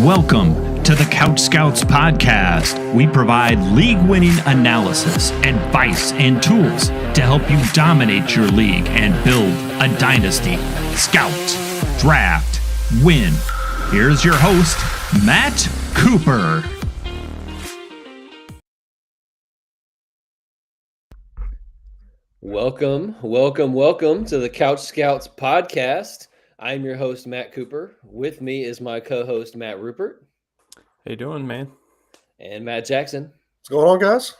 Welcome to the Couch Scouts Podcast. We provide league-winning analysis, advice, and tools to help you dominate your league and build a dynasty. Scout, draft, win. Here's your host, Matt Cooper. Welcome to the Couch Scouts Podcast. I'm your host, Matt Cooper. With me is my co-host, Matt Rupert. How you doing, man? And Matt Jackson. What's going on, guys?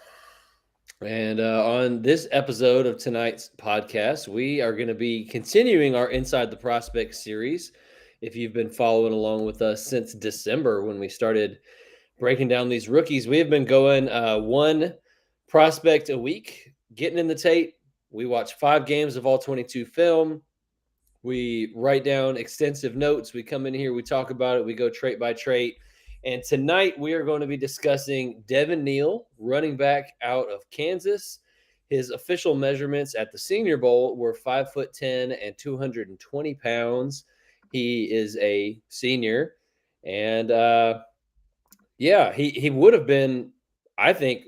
And on this episode of tonight's podcast, we are going to be continuing our Inside the Prospect series. If you've been following along with us since December when we started breaking down these rookies, we have been going one prospect a week, getting in the tape. We watch 5 games of all 22 film. We write down extensive notes. We come in here, we talk about it. We go trait by trait. And tonight we are going to be discussing Devin Neal, running back out of Kansas. His official measurements at the Senior Bowl were 5'10" and 220 pounds. He is a senior. And he would have been, I think,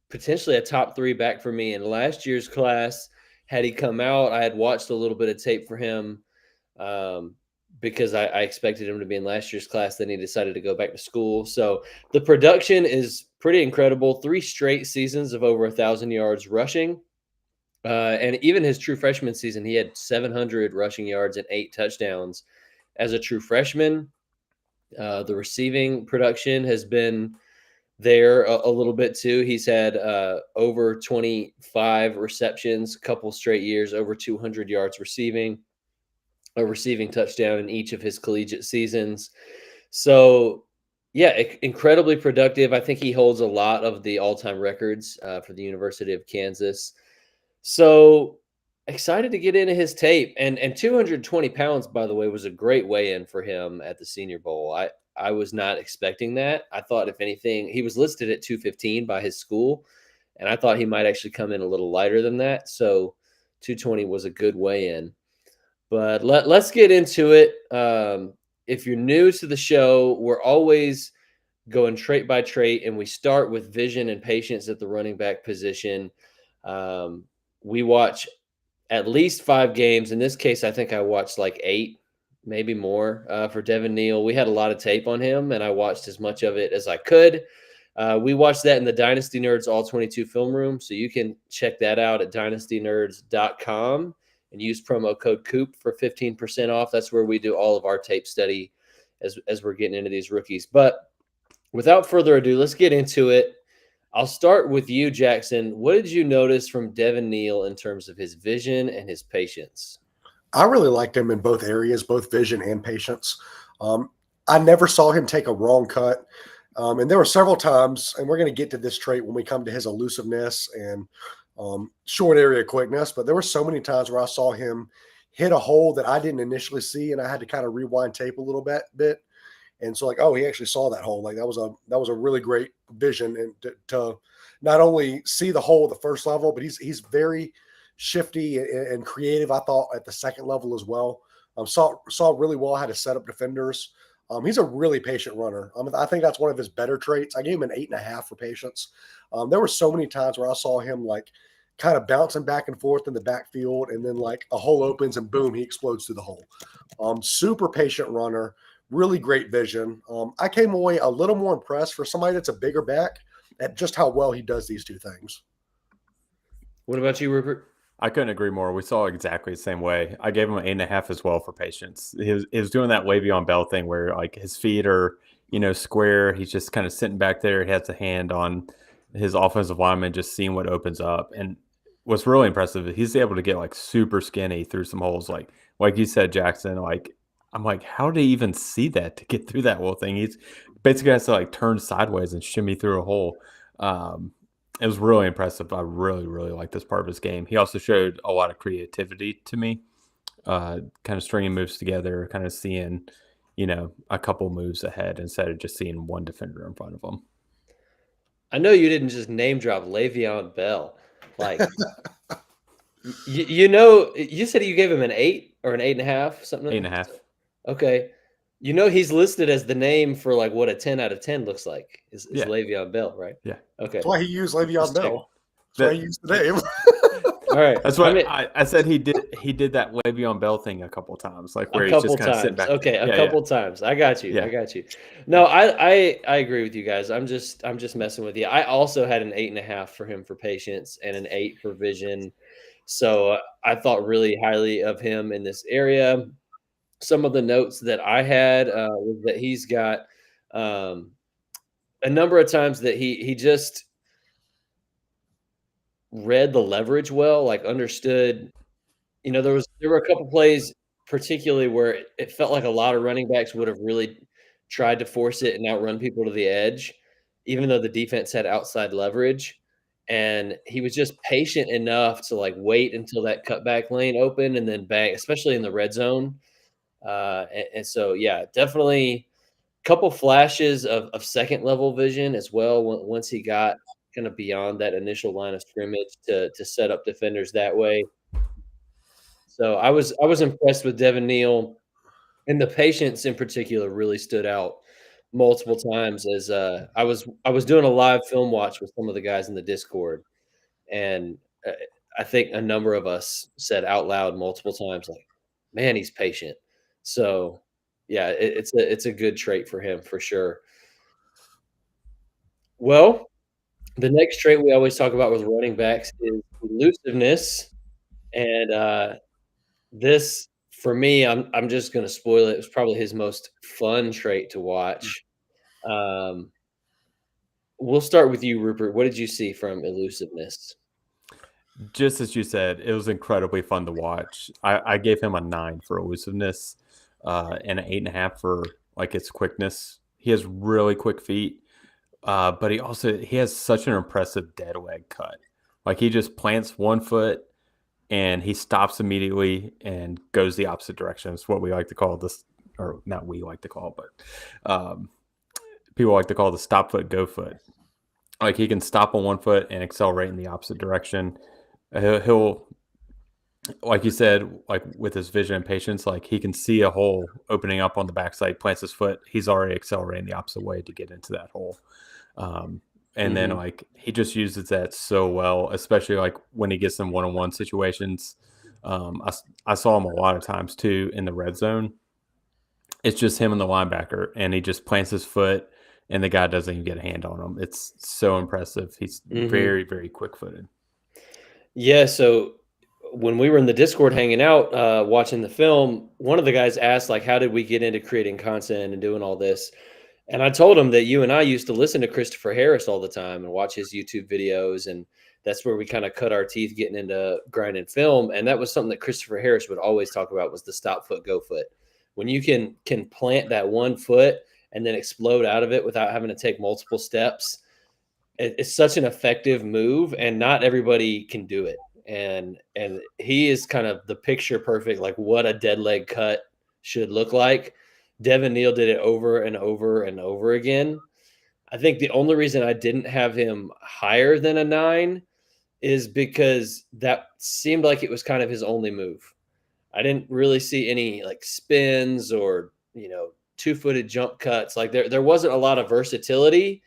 potentially a top 3 back for me in last year's class. Had he come out, I had watched a little bit of tape for him because I expected him to be in last year's class. Then he decided to go back to school. So the production is pretty incredible. 3 straight seasons of over 1,000 yards rushing. And even his true freshman season, he had 700 rushing yards and 8 touchdowns as a true freshman. The receiving production has been there a little bit too. He's had over 25 receptions, couple straight years, over 200 yards receiving, a receiving touchdown in each of his collegiate seasons. So yeah, incredibly productive. I think he holds a lot of the all-time records for the University of Kansas. So excited to get into his tape. And 220 pounds, by the way, was a great weigh-in for him at the Senior Bowl. I was not expecting that. I thought, if anything, he was listed at 215 by his school, and I thought he might actually come in a little lighter than that. So 220 was a good weigh-in. But let's get into it. If you're new to the show, we're always going trait by trait, and we start with vision and patience at the running back position. We watch at least 5 games. In this case, I think I watched like 8. Maybe more for Devin Neal. We had a lot of tape on him, and I watched as much of it as I could. We watched that in the Dynasty Nerds All 22 Film Room, so you can check that out at dynastynerds.com and use promo code COOP for 15% off. That's where we do all of our tape study as we're getting into these rookies. But without further ado, let's get into it. I'll start with you, Jackson. What did you notice from Devin Neal in terms of his vision and his patience? I really liked him in both areas, both vision and patience. I never saw him take a wrong cut. And there were several times, and we're going to get to this trait when we come to his elusiveness and short area quickness, but there were so many times where I saw him hit a hole that I didn't initially see, and I had to kind of rewind tape a little bit. And so, like, oh, he actually saw that hole. Like, that was a really great vision, and to not only see the hole at the first level, but he's very shifty and creative, I thought, at the second level as well. Saw really well how to set up defenders. He's a really patient runner. I think that's one of his better traits. I gave him an 8.5 for patience. There were so many times where I saw him like kind of bouncing back and forth in the backfield, and then like a hole opens and boom, he explodes through the hole. Super patient runner, really great vision. I came away a little more impressed for somebody that's a bigger back at just how well he does these 2 things. What about you, Rupert? I couldn't agree more. We saw exactly the same way. I gave him an 8.5 as well for patience. He was doing that Le'Veon Bell thing where like his feet are, square. He's just kind of sitting back there. He has a hand on his offensive lineman, just seeing what opens up. And what's really impressive is he's able to get like super skinny through some holes. Like you said, Jackson, like, I'm like, how did he even see that to get through that whole thing? He's basically has to like turn sideways and shimmy through a hole. It was really impressive. I really, really liked this part of his game. He also showed a lot of creativity to me, kind of stringing moves together, kind of seeing, a couple moves ahead instead of just seeing one defender in front of him. I know you didn't just name drop Le'Veon Bell. Like, you said you gave him an 8 or an 8.5, something? 8.5. Okay. You know, he's listed as the name for like what a 10 out of 10 looks like is Le'Veon Bell, right? Yeah. Okay. That's why he used Le'Veon Bell. That's why he used the name. All right. That's what I said. He did that Le'Veon Bell thing a couple times, like where he's just kind of sitting back. Okay, a couple times. I got you. I got you. No, I agree with you guys. I'm just messing with you. I also had an 8.5 for him for patience and an 8 for vision. So I thought really highly of him in this area. Some of the notes that I had was that he's got a number of times that he just read the leverage well, like understood. You know, there were a couple plays particularly where it felt like a lot of running backs would have really tried to force it and outrun people to the edge, even though the defense had outside leverage. And he was just patient enough to like wait until that cutback lane opened and then bang, especially in the red zone. And so, yeah, definitely a couple flashes of second level vision as well. Once he got kind of beyond that initial line of scrimmage to set up defenders that way. So I was impressed with Devin Neal, and the patience in particular really stood out multiple times as I was doing a live film watch with some of the guys in the Discord, and I think a number of us said out loud multiple times, like, "Man, he's patient." So, yeah, it's a good trait for him for sure. Well, the next trait we always talk about with running backs is elusiveness, and this for me, I'm just gonna spoil it. It's probably his most fun trait to watch. Um, we'll start with you, Rupert. What did you see from elusiveness? Just as you said, it was incredibly fun to watch. I gave him a 9 for elusiveness, and an 8.5 for like its quickness. He has really quick feet, but he has such an impressive dead leg cut. Like he just plants one foot and he stops immediately and goes the opposite direction. It's what we like to call this, or not we like to call, but people like to call the stop foot, go foot. Like he can stop on one foot and accelerate in the opposite direction. He'll, like you said, like with his vision and patience, like he can see a hole opening up on the backside, plants his foot. He's already accelerating the opposite way to get into that hole. And then like he just uses that so well, especially like when he gets in one-on-one situations. I saw him a lot of times too in the red zone. It's just him and the linebacker, and he just plants his foot, and the guy doesn't even get a hand on him. It's so impressive. He's very, very quick-footed. Yeah, so when we were in the Discord hanging out, watching the film, one of the guys asked, like, how did we get into creating content and doing all this? And I told him that you and I used to listen to Christopher Harris all the time and watch his YouTube videos. And that's where we kind of cut our teeth getting into grinding film. And that was something that Christopher Harris would always talk about was the stop foot, go foot. When you can plant that one foot and then explode out of it without having to take multiple steps, it's such an effective move, and not everybody can do it. And he is kind of the picture perfect, like what a dead leg cut should look like. Devin Neal did it over and over and over again. I think the only reason I didn't have him higher than a 9 is because that seemed like it was kind of his only move. I didn't really see any like spins or, two-footed jump cuts. Like there wasn't a lot of versatility.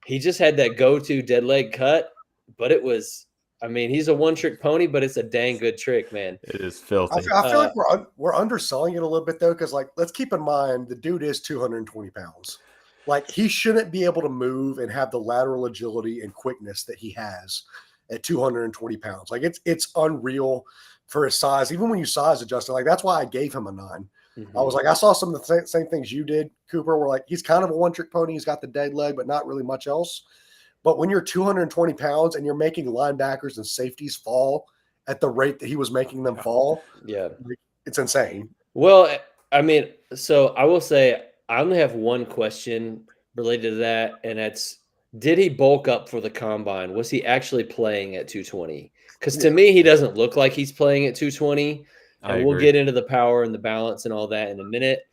He just had that go-to dead leg cut, but it was, he's a one-trick pony, but it's a dang good trick, man. It is filthy. I feel like we're underselling it a little bit, though, because, like, let's keep in mind the dude is 220 pounds. Like, he shouldn't be able to move and have the lateral agility and quickness that he has at 220 pounds. Like, it's unreal for his size. Even when you size adjust it, like, that's why I gave him a 9. Mm-hmm. I was like, I saw some of the same things you did, Cooper, where, like, he's kind of a one-trick pony. He's got the dead leg, but not really much else. But when you're 220 pounds and you're making linebackers and safeties fall at the rate that he was making them fall, it's insane. Well, so I will say I only have one question related to that, and that's, did he bulk up for the combine? Was he actually playing at 220? Because to me, he doesn't look like he's playing at 220. And we'll get into the power and the balance and all that in a minute.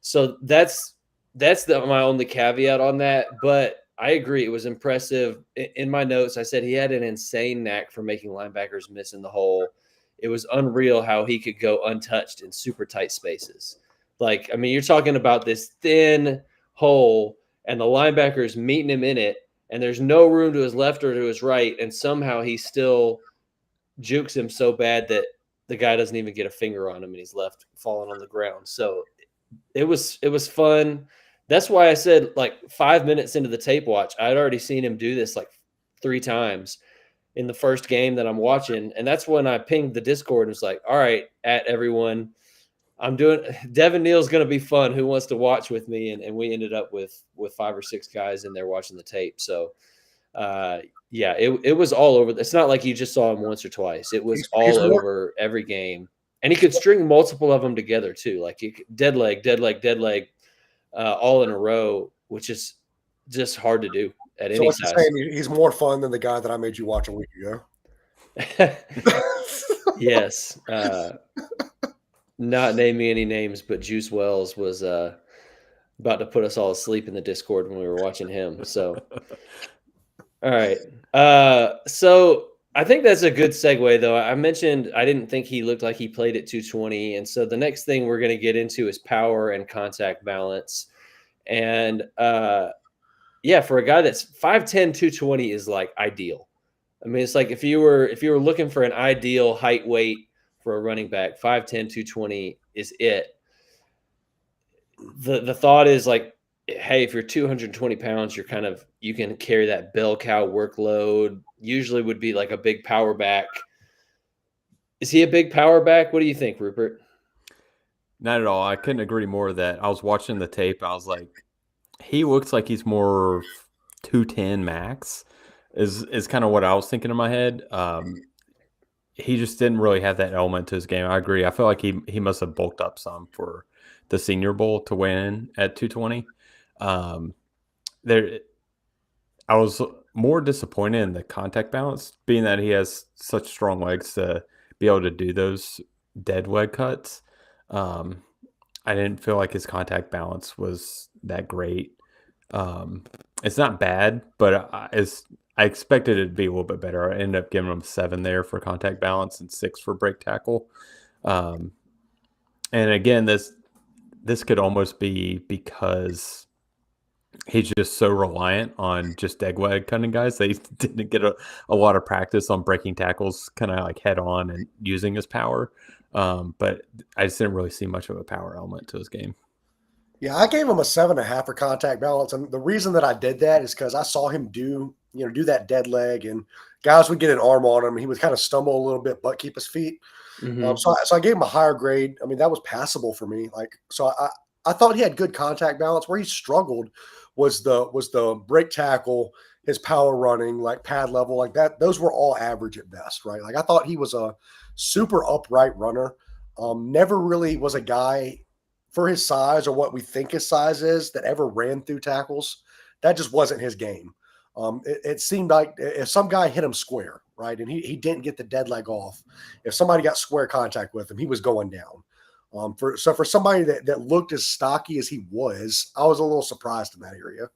So that's my only caveat on that. But I agree. It was impressive. In my notes, I said he had an insane knack for making linebackers miss in the hole. It was unreal how he could go untouched in super tight spaces. Like, I mean, you're talking about this thin hole and the linebacker's meeting him in it, and there's no room to his left or to his right, and somehow he still jukes him so bad that the guy doesn't even get a finger on him and he's left falling on the ground. So it was fun. That's why I said, like, 5 minutes into the tape watch, I'd already seen him do this like 3 times in the first game that I'm watching. And that's when I pinged the Discord and was like, all right, at everyone, I'm doing Devin Neal's going to be fun. Who wants to watch with me? And we ended up with 5 or 6 guys in there watching the tape. So yeah, it was all over. It's not like you just saw him once or twice. It was all over every game. And he could string multiple of them together too. Like dead leg, all in a row, which is just hard to do at any size. Saying he's more fun than the guy that I made you watch a week ago. Yes. Not naming any names, but Juice Wells was about to put us all asleep in the Discord when we were watching him. So, all right. So I think that's a good segue, though. I mentioned I didn't think he looked like he played at 220. And so the next thing we're going to get into is power and contact balance. And yeah, for a guy that's 5'10", 220 is like ideal. I mean, it's like if you were looking for an ideal height weight for a running back, 5'10", 220 is it. The thought is like, hey, if you're 220 pounds, you can carry that bell cow workload. Usually would be like a big power back. Is he a big power back? What do you think, Rupert? Not at all. I couldn't agree more that I was watching the tape. I was like, he looks like he's more 210 max is kind of what I was thinking in my head. He just didn't really have that element to his game. I agree. I feel like he must have bulked up some for the Senior Bowl to win at 220. I was more disappointed in the contact balance, being that he has such strong legs to be able to do those dead leg cuts. I didn't feel like his contact balance was that great. It's not bad, but I expected it to be a little bit better. I ended up giving him 7 there for contact balance and 6 for break tackle. And again, this could almost be because he's just so reliant on just dead leg cutting guys that he didn't get a lot of practice on breaking tackles kind of like head on and using his power. But I just didn't really see much of a power element to his game. Yeah, I gave him a 7.5 for contact balance. And the reason that I did that is because I saw him do that dead leg, and guys would get an arm on him. He would kind of stumble a little bit, but keep his feet. Mm-hmm. So I gave him a higher grade. I mean, that was passable for me. So I thought he had good contact balance. Where he struggled was the break tackle, his power running, like pad level, like that. Those were all average at best, right? Like I thought he was a super upright runner. Never really was a guy for his size or what we think his size is that ever ran through tackles. That just wasn't his game. It seemed like if some guy hit him square, right, and he didn't get the dead leg off, if somebody got square contact with him, he was going down. For somebody that looked as stocky as he was, I was a little surprised in that area.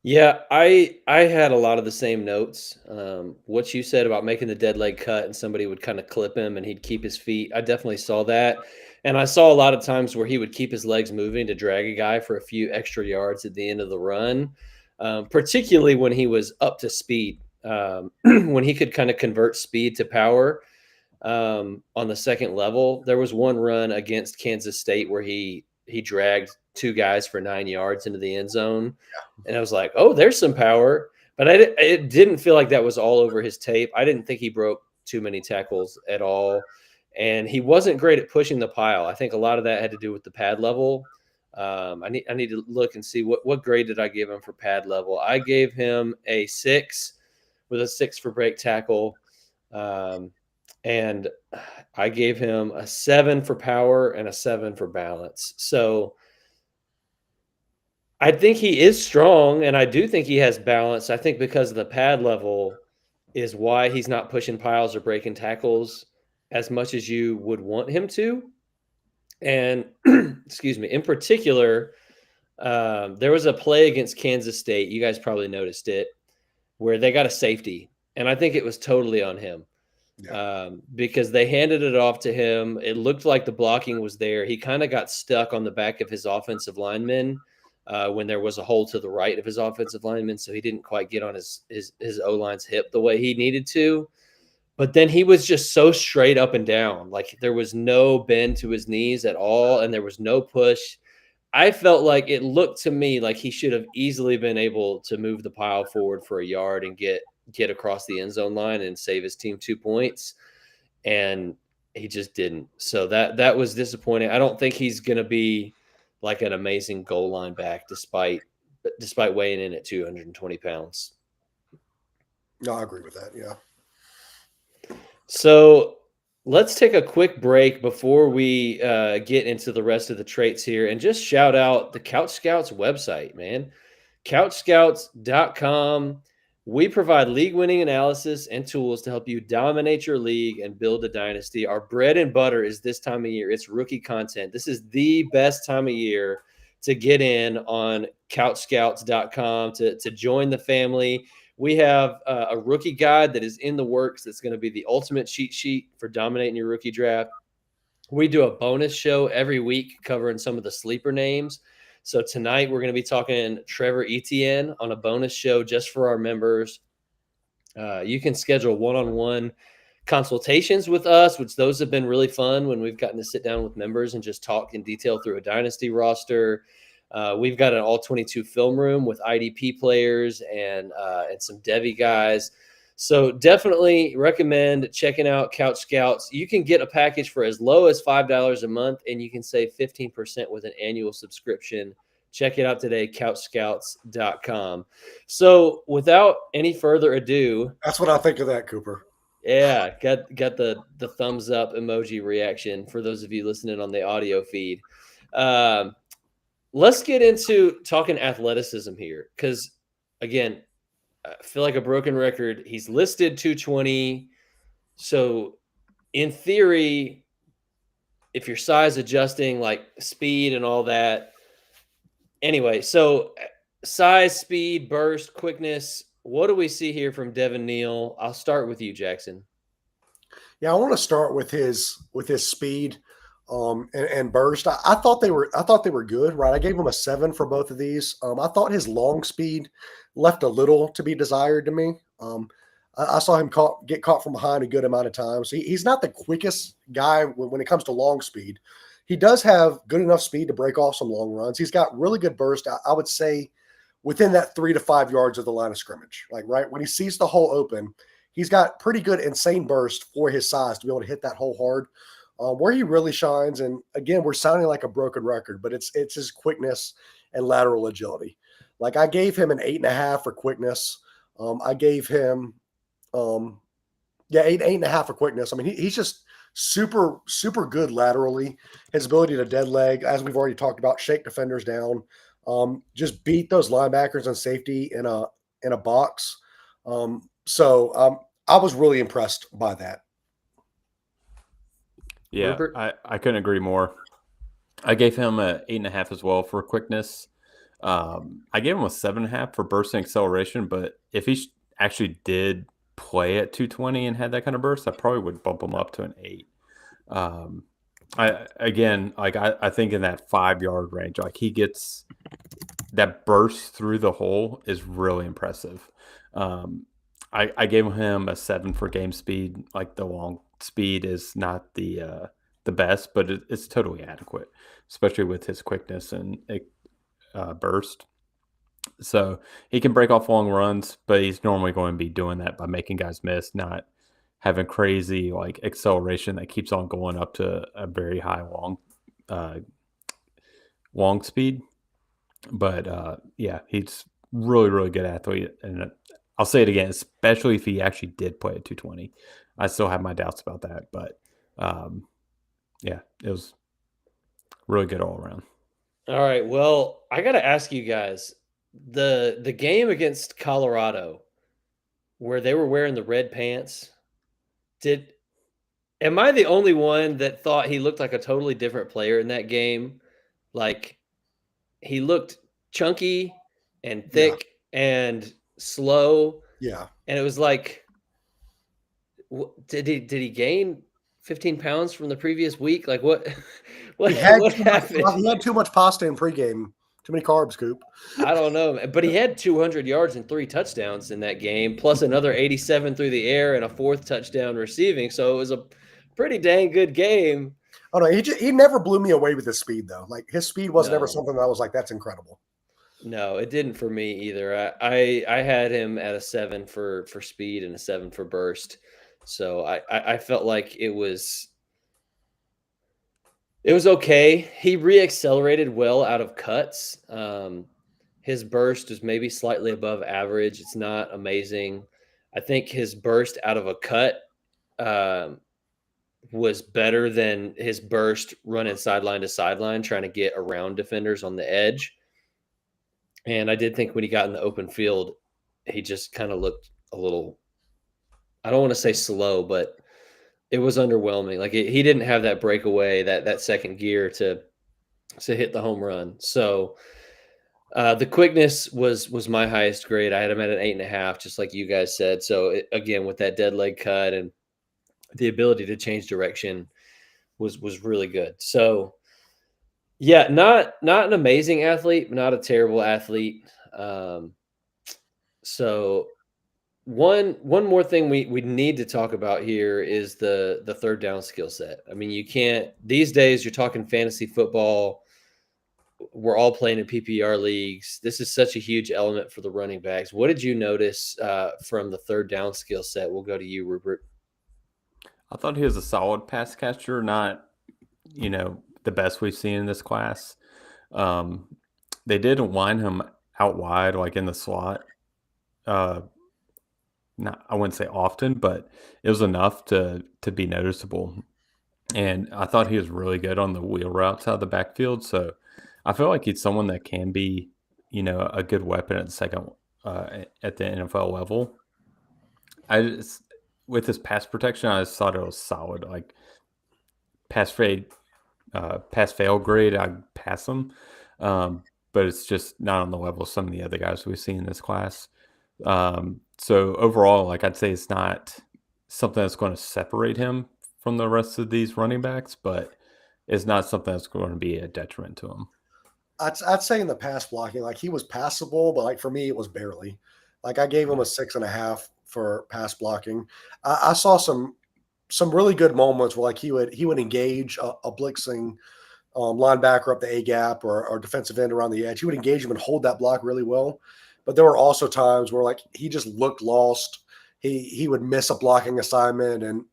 Yeah, I had a lot of the same notes. What you said about making the dead leg cut and somebody would kind of clip him and he'd keep his feet. I definitely saw that. And I saw a lot of times where he would keep his legs moving to drag a guy for a few extra yards at the end of the run, particularly when he was up to speed, when he could kind of convert speed to power on the second level. There was one run against Kansas State where he dragged 2 guys for 9 yards into the end zone. And I was like, oh, there's some power. But it didn't feel like that was all over his tape. I didn't think he broke too many tackles at all. And he wasn't great at pushing the pile. I think a lot of that had to do with the pad level. I need to look and see what grade did I give him for pad level. I gave him a 6 with a 6 for break tackle. And I gave him a 7 for power and a 7 for balance. So I think he is strong, and I do think he has balance. I think because of the pad level is why he's not pushing piles or breaking tackles as much as you would want him to. And excuse me, in particular, there was a play against Kansas State. You guys probably noticed it, where they got a safety, and I think it was totally on him. because they handed it off to him. It looked like the blocking was there. He kind of got stuck on the back of his offensive lineman when there was a hole to the right of his offensive lineman, so he didn't quite get on his O-line's hip the way he needed to. But then he was just so straight up and down. Like there was no bend to his knees at all, and there was no push. I felt like it looked to me like he should have easily been able to move the pile forward for a yard and get across the end zone line and save his team 2 points. And he just didn't. So that was disappointing. I don't think he's going to be like an amazing goal line back despite weighing in at 220 pounds. No, I agree with that. Yeah. So let's take a quick break before we get into the rest of the traits here and just shout out the Couch Scouts website, man. CouchScouts.com. We provide league-winning analysis and tools to help you dominate your league and build a dynasty. Our bread and butter is this time of year. It's rookie content. This is the best time of year to get in on CouchScouts.com, to join the family. We have a rookie guide that is in the works that's going to be the ultimate cheat sheet for dominating your rookie draft. We do a bonus show every week covering some of the sleeper names. So tonight we're going to be talking Trevor Etienne on a bonus show just for our members. You can schedule one-on-one consultations with us, which those have been really fun when we've gotten to sit down with members and just talk in detail through a dynasty roster. We've got an all-22 film room with IDP players and some Devy guys. So definitely recommend checking out Couch Scouts. You can get a package for as low as $5 a month, and you can save 15% with an annual subscription. Check it out today, CouchScouts.com. So without any further ado. That's what I think of that, Cooper. Yeah, got the thumbs up emoji reaction for those of you listening on the audio feed. Let's get into talking athleticism here because, again, I feel like a broken record. He's listed 220. So in theory, if you're size adjusting, like speed and all that. Anyway, so size, speed, burst, quickness. What do we see here from Devin Neal? I'll start with you, Jackson. Yeah, I want to start with his speed and burst. I thought they were good, right? I gave him a 7 for both of these. I thought his long speed left a little to be desired to me. I saw him get caught from behind a good amount of times. He's not the quickest guy when it comes to long speed. He does have good enough speed to break off some long runs. He's got really good burst. I would say within that 3 to 5 yards of the line of scrimmage, like right when he sees the hole open, he's got pretty good insane burst for his size to be able to hit that hole hard. Where he really shines, and again, we're sounding like a broken record, but it's his quickness and lateral agility. Like I gave him an 8.5 for quickness. I gave him, 8.5 for quickness. I mean, he's just super, super good laterally. His ability to dead leg, as we've already talked about, shake defenders down, just beat those linebackers and safety in a box. So I was really impressed by that. Yeah, I couldn't agree more. I gave him a 8.5 as well for quickness. I gave him a 7.5 for burst and acceleration, but if he actually did play at 220 and had that kind of burst, I probably would bump him up to an 8. I think in that 5-yard range, like he gets that burst through the hole is really impressive. I gave him a 7 for game speed. Like the long speed is not the best, but it's totally adequate, especially with his quickness and burst. So he can break off long runs, but he's normally going to be doing that by making guys miss, not having crazy like acceleration that keeps on going up to a very high long speed. But he's really, really good athlete. And I'll say it again, especially if he actually did play at 220. I still have my doubts about that, but it was really good all around. All right. Well, I got to ask you guys, the game against Colorado where they were wearing the red pants, am I the only one that thought he looked like a totally different player in that game? Like he looked chunky and thick and slow. Yeah. And it was like, Did he gain 15 pounds from the previous week? Like what He had what happened? he had too much pasta in pregame. Too many carbs, Coop. I don't know, but he had 200 yards and 3 touchdowns in that game, plus another 87 through the air and a 4th touchdown receiving. So it was a pretty dang good game. Oh no, he never blew me away with his speed though. Like his speed wasn't ever No. something that I was like, that's incredible. No, it didn't for me either. I had him at a 7 for speed and a 7 for burst. So I felt like it was okay. He re-accelerated well out of cuts. His burst is maybe slightly above average. It's not amazing. I think his burst out of a cut was better than his burst running sideline to sideline, trying to get around defenders on the edge. And I did think when he got in the open field, he just kind of looked a little, I don't want to say slow, but it was underwhelming. Like he didn't have that breakaway, that second gear to hit the home run. So the quickness was my highest grade. I had him at an 8.5, just like you guys said. So again, with that dead leg cut and the ability to change direction was really good. So yeah, not an amazing athlete, not a terrible athlete. So one more thing we need to talk about here is the third down skill set. I mean, you can't these days. You're talking fantasy football. We're all playing in PPR leagues. This is such a huge element for the running backs. What did you notice from the third down skill set? We'll go to you, Rupert. I thought he was a solid pass catcher, not, the best we've seen in this class. They did wind him out wide, like in the slot. Not, I wouldn't say often, but it was enough to be noticeable. And I thought he was really good on the wheel routes out of the backfield. So I feel like he's someone that can be, a good weapon at the second at the NFL level. With his pass protection, I just thought it was solid. Like pass fail grade, I'd pass him. But it's just not on the level of some of the other guys we've seen in this class. So overall, like I'd say it's not something that's going to separate him from the rest of these running backs, but it's not something that's going to be a detriment to him. I'd say in the pass blocking, like he was passable, but like for me, it was barely. Like I gave him a 6.5 for pass blocking. I saw some really good moments where like he would engage a blitzing linebacker up the A gap or defensive end around the edge. He would engage him and hold that block really well. But there were also times where like he just looked lost. He would miss a blocking assignment and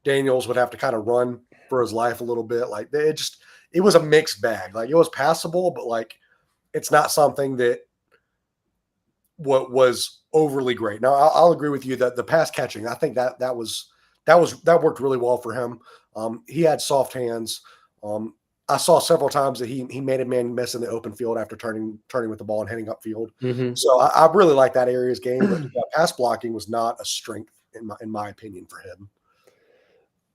Daniels would have to kind of run for his life a little bit. Like it was a mixed bag. Like it was passable, but like it's not something that what was overly great. Now I'll agree with you that the pass catching, I think that worked really well for him. He had soft hands. I saw several times that he made a man miss in the open field after turning with the ball and heading upfield. Mm-hmm. So I really like that area's game, but pass blocking was not a strength in my opinion for him.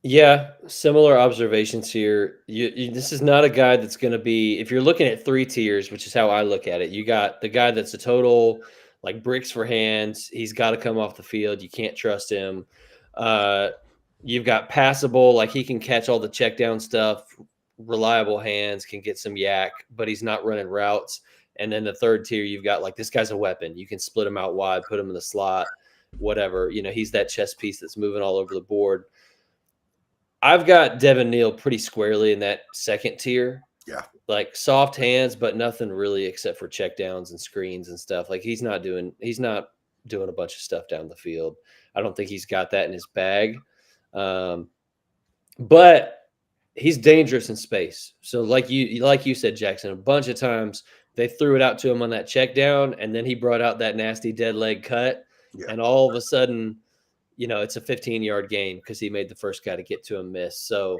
Yeah, similar observations here. This is not a guy that's going to be, if you're looking at 3 tiers, which is how I look at it, you got the guy that's a total like bricks for hands. He's got to come off the field. You can't trust him. You've got passable, like he can catch all the check down stuff, reliable hands, can get some yak, but he's not running routes. And then the third tier, you've got like, this guy's a weapon. You can split him out wide, put him in the slot, whatever. He's that chess piece that's moving all over the board. I've got Devin Neal pretty squarely in that second tier. Yeah. Like soft hands, but nothing really except for check downs and screens and stuff. Like he's not doing a bunch of stuff down the field. I don't think he's got that in his bag. But he's dangerous in space. So like you said, Jackson, a bunch of times they threw it out to him on that check down, and then he brought out that nasty dead leg cut. Yeah. And all of a sudden, it's a 15-yard gain because he made the first guy to get to him miss. So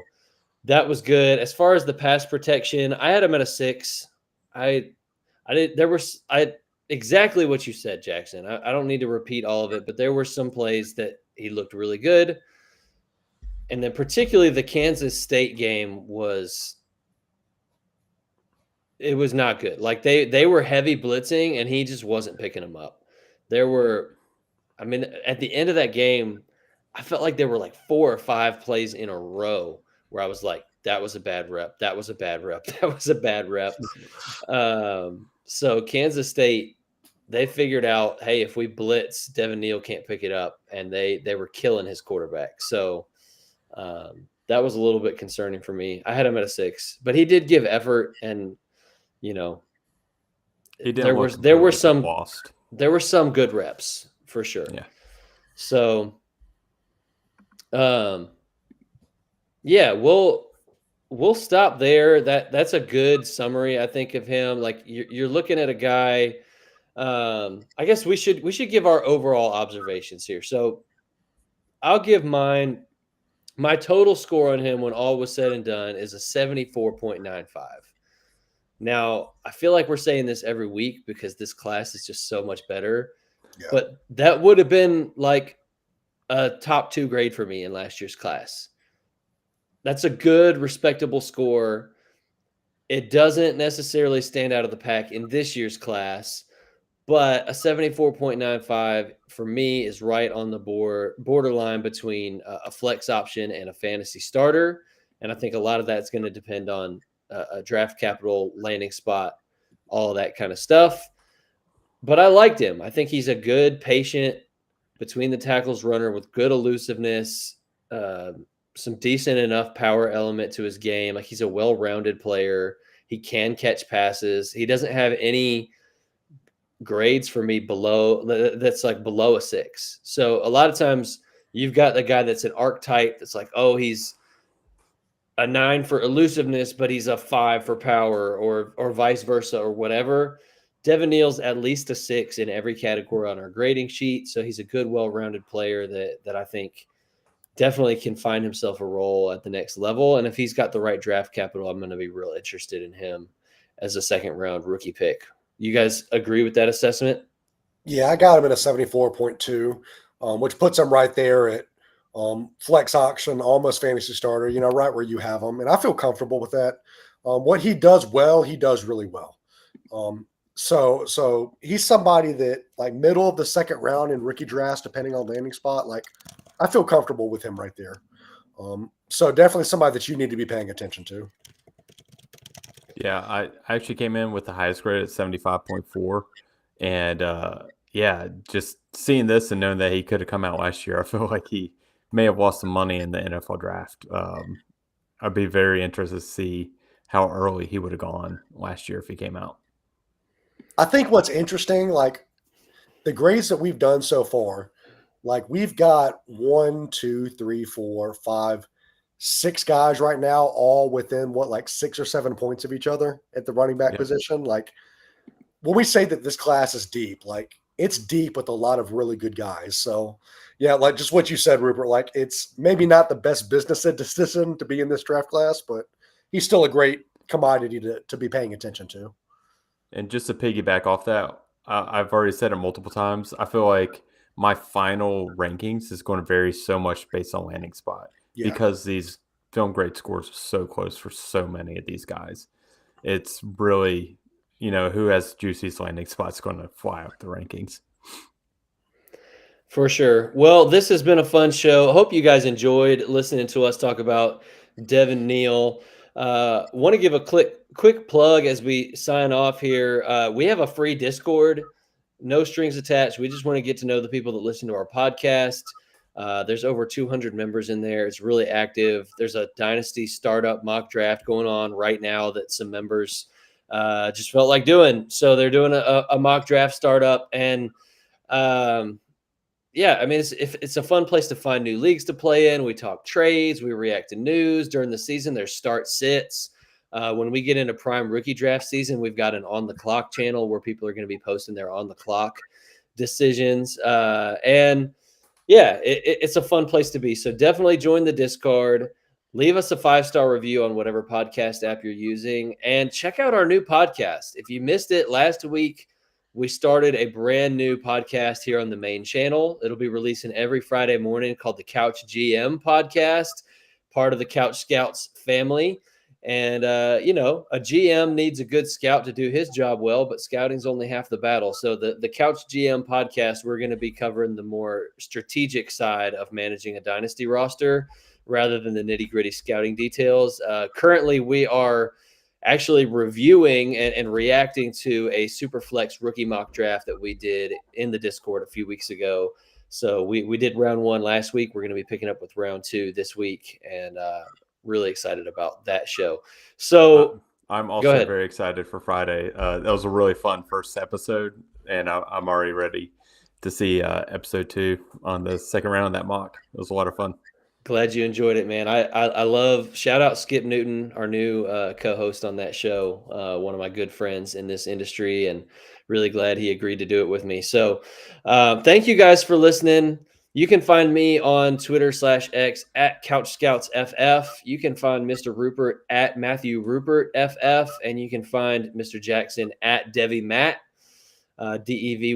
that was good. As far as the pass protection, I had him at a 6. Exactly what you said, Jackson. I don't need to repeat all of it, but there were some plays that he looked really good. And then particularly the Kansas State game was not good. Like they were heavy blitzing and he just wasn't picking them up. At the end of that game, I felt like there were like 4 or 5 plays in a row where I was like, that was a bad rep. That was a bad rep. That was a bad rep. So Kansas State, they figured out, hey, if we blitz, Devin Neal can't pick it up, and they were killing his quarterback. So that was a little bit concerning for me. I had him at a 6, but he did give effort, and He didn't there look were completely some lost. there were some good reps for sure. Yeah. So, yeah, we'll stop there. That's a good summary, I think, of him. Like you're looking at a guy. I guess we should give our overall observations here. So I'll give mine. My total score on him when all was said and done is a 74.95. Now, I feel like we're saying this every week because this class is just so much better. Yeah. But that would have been like a top 2 grade for me in last year's class. That's a good, respectable score. It doesn't necessarily stand out of the pack in this year's class, but a 74.95 for me is right on the borderline between a flex option and a fantasy starter. And I think a lot of that's going to depend on a draft capital, landing spot, all of that kind of stuff. But I liked him. I think he's a good, patient, between the tackles runner with good elusiveness, some decent enough power element to his game. Like he's a well-rounded player. He can catch passes. He doesn't have any grades for me that's like below a 6. So a lot of times you've got the guy that's an archetype that's like, oh, he's a 9 for elusiveness, but he's a 5 for power, or vice versa, or whatever. Devin Neal's at least a 6 in every category on our grading sheet. So he's a good, well-rounded player that I think definitely can find himself a role at the next level. And if he's got the right draft capital, I'm going to be real interested in him as a 2nd-round rookie pick. You guys agree with that assessment? Yeah, I got him at a 74.2, which puts him right there at flex auction, almost fantasy starter, right where you have him. And I feel comfortable with that. What he does well, he does really well. So he's somebody that, like, middle of the 2nd round in rookie drafts, depending on landing spot, like, I feel comfortable with him right there. So definitely somebody that you need to be paying attention to. Yeah, I actually came in with the highest grade at 75.4. And just seeing this and knowing that he could have come out last year, I feel like he may have lost some money in the NFL draft. I'd be very interested to see how early he would have gone last year if he came out. I think what's interesting, like the grades that we've done so far, like we've got 1, 2, 3, 4, 5, 6 guys right now, all within 6 or 7 points of each other at the running back position. Like when we say that this class is deep, like it's deep with a lot of really good guys. So yeah, like just what you said, Rupert, like it's maybe not the best business decision to be in this draft class, but he's still a great commodity to be paying attention to. And just to piggyback off that, I've already said it multiple times. I feel like my final rankings is going to vary so much based on landing spot because these film grade scores are so close for so many of these guys. It's really, who has juiciest landing spots going to fly up the rankings. For sure. Well, this has been a fun show. I hope you guys enjoyed listening to us talk about Devin Neal. Want to give a quick plug as we sign off here. We have a free Discord, no strings attached. We just want to get to know the people that listen to our podcast. There's over 200 members in there. It's really active. There's a dynasty startup mock draft going on right now that some members just felt like doing. So they're doing a mock draft startup, and it's a fun place to find new leagues to play in. We talk trades, we react to news during the season. There's start sits. When we get into prime rookie draft season, we've got an on the clock channel where people are going to be posting their on the clock decisions. It's a fun place to be. So definitely join the Discord. Leave us a 5-star review on whatever podcast app you're using, and check out our new podcast. If you missed it last week, we started a brand new podcast here on the main channel. It'll be releasing every Friday morning, called the Couch GM Podcast, part of the Couch Scouts family. And, a GM needs a good scout to do his job well, but scouting's only half the battle. So the Couch GM podcast, we're going to be covering the more strategic side of managing a dynasty roster rather than the nitty-gritty scouting details. Currently, we are actually reviewing and reacting to a Superflex rookie mock draft that we did in the Discord a few weeks ago. So we did round 1 last week. We're going to be picking up with round 2 this week, and really excited about that show. So I'm also very excited for Friday. That was a really fun first episode, and I'm already ready to see episode 2 on the second round of that mock. It was a lot of fun. Glad you enjoyed it, man. I love, shout out Skip Newton, our new co-host on that show, one of my good friends in this industry, and really glad he agreed to do it with me. So thank you guys for listening. You can find me on Twitter/X at CouchScoutsFF. You can find Mr. Rupert at Matthew Rupert FF, and you can find Mr. Jackson at Devy Matt, DEVY